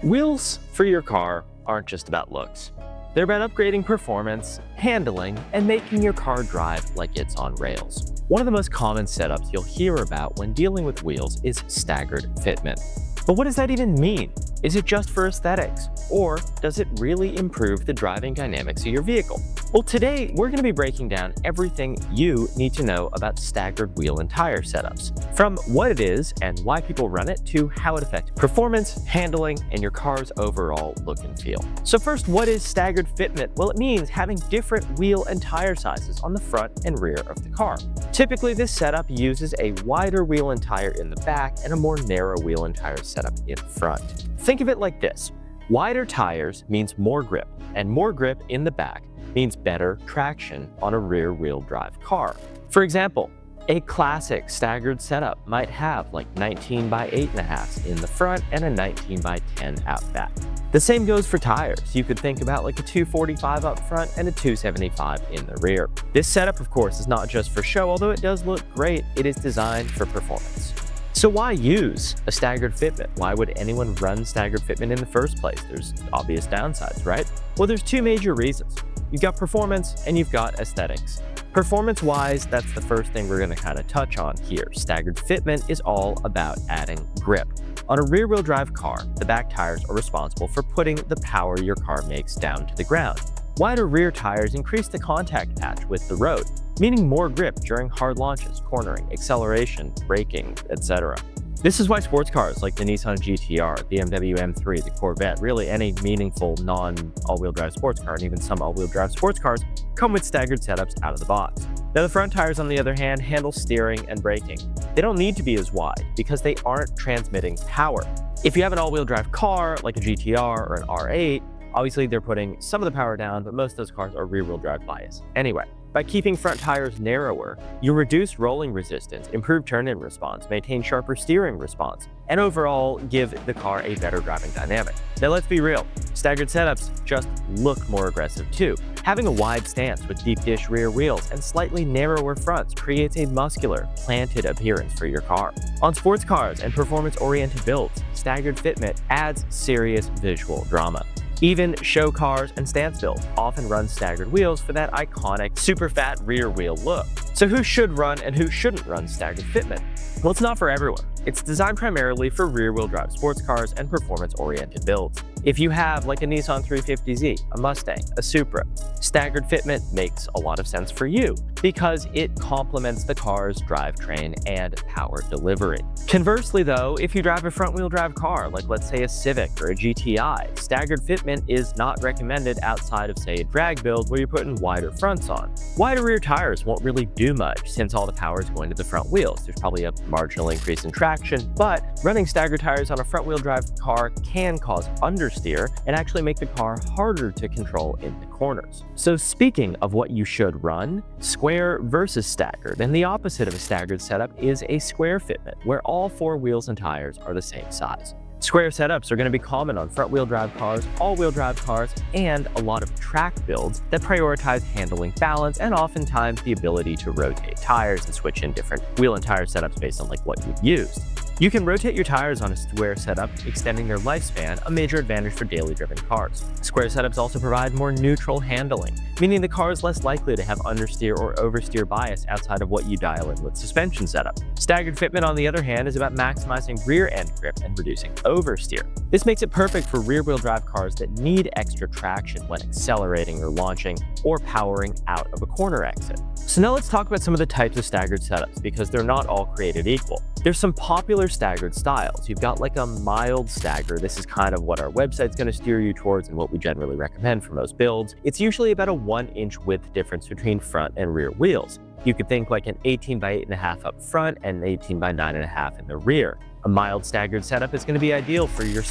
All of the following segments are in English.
Wheels for your car aren't just about looks. They're about upgrading performance, handling, and making your car drive like it's on rails. One of the most common setups you'll hear about when dealing with wheels is staggered fitment. But what does that even mean? Is it just for aesthetics? Or does it really improve the driving dynamics of your vehicle? Well, today we're going to be breaking down everything you need to know about staggered wheel and tire setups. From what it is and why people run it to how it affects performance, handling, and your car's overall look and feel. So first, what is staggered fitment? Well, it means having different wheel and tire sizes on the front and rear of the car. Typically, this setup uses a wider wheel and tire in the back and a more narrow wheel and tire setup in front. Think of it like this. Wider tires means more grip, and more grip in the back means better traction on a rear-wheel drive car. For example, a classic staggered setup might have like 19 by 8.5 in the front and a 19 by 10 out back. The same goes for tires. You could think about like a 245 up front and a 275 in the rear. This setup, of course, is not just for show, although it does look great. It is designed for performance. So why use a staggered fitment? Why would anyone run staggered fitment in the first place? There's obvious downsides, right? Well, there's two major reasons. You've got performance and you've got aesthetics. Performance-wise, that's the first thing we're going to kind of touch on here. Staggered fitment is all about adding grip. On a rear-wheel drive car, the back tires are responsible for putting the power your car makes down to the ground. Wider rear tires increase the contact patch with the road, meaning more grip during hard launches, cornering, acceleration, braking, etc. This is why sports cars like the Nissan GT-R, the BMW M3, the Corvette, really any meaningful non-all-wheel drive sports car, and even some all-wheel drive sports cars, come with staggered setups out of the box. Now, the front tires, on the other hand, handle steering and braking. They don't need to be as wide because they aren't transmitting power. If you have an all-wheel drive car like a GT-R or an R8, obviously they're putting some of the power down, but most of those cars are rear-wheel drive bias. Anyway, by keeping front tires narrower, you reduce rolling resistance, improve turn-in response, maintain sharper steering response, and overall give the car a better driving dynamic. Now let's be real, staggered setups just look more aggressive too. Having a wide stance with deep dish rear wheels and slightly narrower fronts creates a muscular, planted appearance for your car. On sports cars and performance-oriented builds, staggered fitment adds serious visual drama. Even show cars and stance builds often run staggered wheels for that iconic super fat rear wheel look. So who should run and who shouldn't run staggered fitment? Well, it's not for everyone. It's designed primarily for rear-wheel drive sports cars and performance-oriented builds. If you have like a Nissan 350Z, a Mustang, a Supra, staggered fitment makes a lot of sense for you because it complements the car's drivetrain and power delivery. Conversely though, if you drive a front-wheel drive car, like let's say a Civic or a GTI, staggered fitment is not recommended outside of say a drag build where you're putting wider fronts on. Wider rear tires won't really do much since all the power is going to the front wheels. There's probably a marginal increase in traction, but running staggered tires on a front-wheel drive car can cause understeer and actually make the car harder to control in the corners. So speaking of what you should run, square versus staggered, and the opposite of a staggered setup is a square fitment, where all four wheels and tires are the same size. Square setups are going to be common on front-wheel drive cars, all-wheel drive cars, and a lot of track builds that prioritize handling balance and oftentimes the ability to rotate tires and switch in different wheel and tire setups based on like what you've used. You can rotate your tires on a square setup, extending their lifespan, a major advantage for daily driven cars. Square setups also provide more neutral handling, meaning the car is less likely to have understeer or oversteer bias outside of what you dial in with suspension setup. Staggered fitment, on the other hand, is about maximizing rear end grip and reducing oversteer. This makes it perfect for rear-wheel drive cars that need extra traction when accelerating or launching or powering out of a corner exit. So now let's talk about some of the types of staggered setups because they're not all created equal. There's some popular staggered styles. You've got like a mild stagger. This is kind of what our website's going to steer you towards and what we generally recommend for most builds. It's usually about a 1-inch width difference between front and rear wheels. You could think like an 18 by 8.5 up front and 18 by 9.5 in the rear. A mild staggered setup is going to be ideal for your,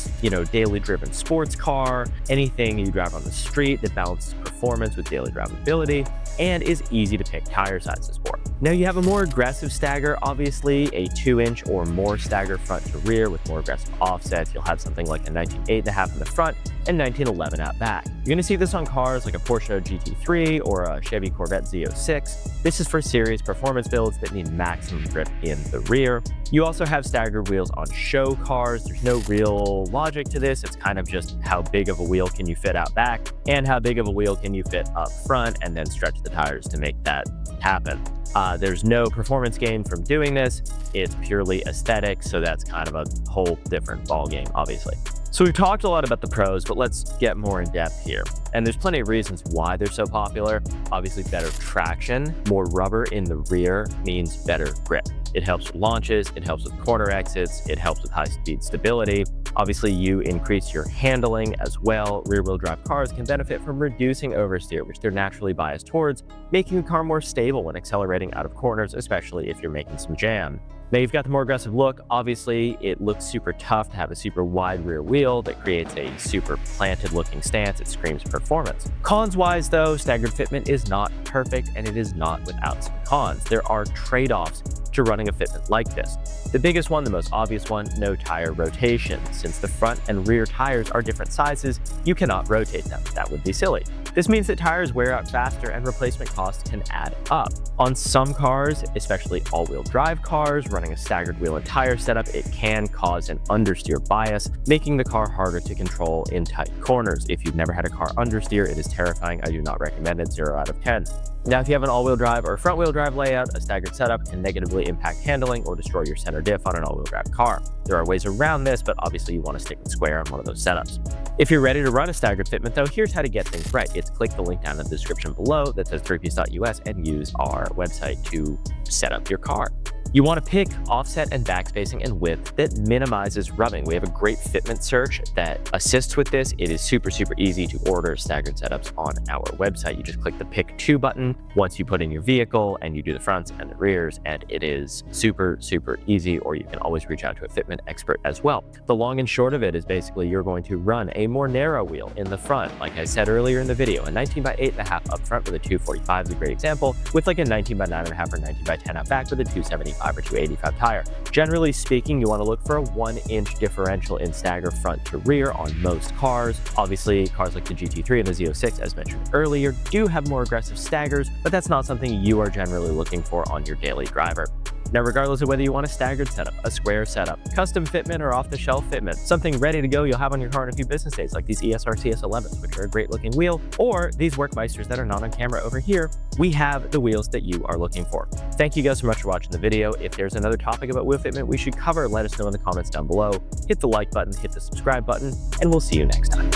daily driven sports car, anything you drive on the street that balances performance with daily drivability, and is easy to pick tire sizes for. Now you have a more aggressive stagger, obviously a 2-inch or more stagger front to rear with more aggressive offsets. You'll have something like a 19 8.5 in the front and 1911 out back. You're going to see this on cars like a Porsche GT3 or a Chevy Corvette Z06. This is for serious performance builds that need maximum grip in the rear. You also have staggered wheels on show cars. There's no real logic to this. It's kind of just how big of a wheel can you fit out back and how big of a wheel can you fit up front, and then stretch the tires to make that happen. There's no performance gain from doing this. It's purely aesthetic, so that's kind of a whole different ballgame, obviously. So we've talked a lot about the pros, but let's get more in depth here. And there's plenty of reasons why they're so popular. Obviously, better traction, more rubber in the rear means better grip. It helps with launches, it helps with corner exits, it helps with high-speed stability. Obviously, you increase your handling as well. Rear-wheel drive cars can benefit from reducing oversteer, which they're naturally biased towards, making the car more stable when accelerating out of corners, especially if you're making some jam. Now you've got the more aggressive look. Obviously, it looks super tough to have a super wide rear wheel that creates a super planted looking stance. It screams performance. Cons-wise though, staggered fitment is not perfect, and it is not without some cons. There are trade-offs to running a fitment like this. The biggest one, the most obvious one, no tire rotation. Since the front and rear tires are different sizes, you cannot rotate them. That would be silly. This means that tires wear out faster and replacement costs can add up. On some cars, especially all-wheel drive cars, running a staggered wheel and tire setup, it can cause an understeer bias, making the car harder to control in tight corners. If you've never had a car understeer, it is terrifying. I do not recommend it, 0 out of 10. Now, if you have an all-wheel drive or front-wheel drive layout, a staggered setup can negatively impact handling or destroy your center diff on an all-wheel drive car. There are ways around this, but obviously you want to stick with square on one of those setups. If you're ready to run a staggered fitment though, here's how to get things right. It's click the link down in the description below that says threepiece.us and use our website to set up your car. You want to pick offset and backspacing and width that minimizes rubbing. We have a great fitment search that assists with this. It is super easy to order staggered setups on our website. You just click the pick to button once you put in your vehicle and you do the fronts and the rears, and it is super easy, or you can always reach out to a fitment expert as well. The long and short of it is basically you're going to run a more narrow wheel in the front. Like I said earlier in the video, a 19 by 8.5 up front with a 245 is a great example, with like a 19 by 9.5 or 19 by 10 out back with a 275 or 285 tire. Generally speaking, you want to look for a 1-inch differential in stagger front to rear on most cars. Obviously, cars like the GT3 and the Z06, as mentioned earlier, do have more aggressive staggers, but that's not something you are generally looking for on your daily driver. Now, regardless of whether you want a staggered setup, a square setup, custom fitment, or off-the-shelf fitment, something ready to go you'll have on your car in a few business days, like these ESR CS11s, which are a great-looking wheel, or these Workmeisters that are not on camera over here, we have the wheels that you are looking for. Thank you guys so much for watching the video. If there's another topic about wheel fitment we should cover, let us know in the comments down below. Hit the like button, hit the subscribe button, and we'll see you next time.